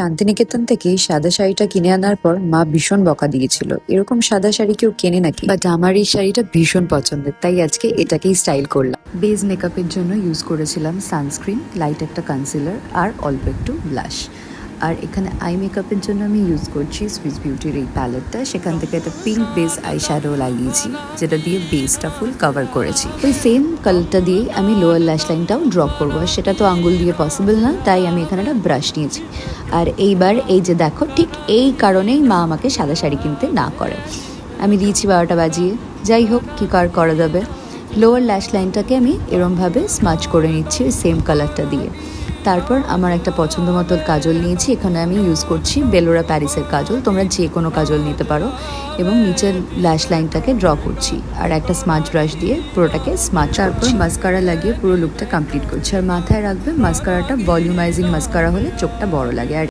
শান্তিনিকেতন থেকে এই সাদা শাড়িটা কিনে আনার পর মা ভীষণ বকা দিয়েছিল, এরকম সাদা শাড়ি কেউ কেনে নাকি। বাট আমার এই শাড়িটা ভীষণ পছন্দের, তাই আজকে এটাকেই স্টাইল করলাম। বেজ মেকআপের জন্য ইউজ করেছিলাম সানস্ক্রিন, লাইট একটা কনসিলার আর অল্প একটু ব্লাশ। আর এখানে আই মেকআপের জন্য আমি ইউজ করছি সুইস বিউটির এই প্যালেটটা। সেখান থেকে একটা পিঙ্ক বেস আই শ্যাডো লাগিয়েছি, যেটা দিয়ে বেসটা ফুল কভার করেছি। ওই সেম কালারটা দিয়ে আমি লোয়ার ল্যাশ লাইনটাও ড্র করবো, আর সেটা তো আঙ্গুল দিয়ে পসিবল না, তাই আমি এখানে একটা ব্রাশ নিয়েছি। আর এইবার এই যে দেখো, ঠিক এই কারণেই মা আমাকে সাদা শাড়ি কিনতে না করে। আমি দিয়েছি 12টা বাজিয়ে, যাই হোক কি করা যাবে। লোয়ার ল্যাশ লাইনটাকে আমি এরমভাবে স্মাচ করে নিচ্ছি ওই সেম কালারটা দিয়ে। তারপর আমার একটা পছন্দ মতো কাজল নিয়েছি, এখানে আমি ইউজ করছি বেলোরা প্যারিসের কাজল, তোমরা যে কোনো কাজল নিতে পারো। এবং নিচের ল্যাশ লাইনটাকে ড্র করছি আর একটা স্মাচ ব্রাশ দিয়ে পুরোটাকে স্মাচ। তারপর মাস্কারা লাগিয়ে পুরো লুকটা কমপ্লিট করছি। আর মাথায় রাখবে মাস্কারাটা ভলিউমাইজিং মাস্কারা হলে চোখটা বড় লাগে। আর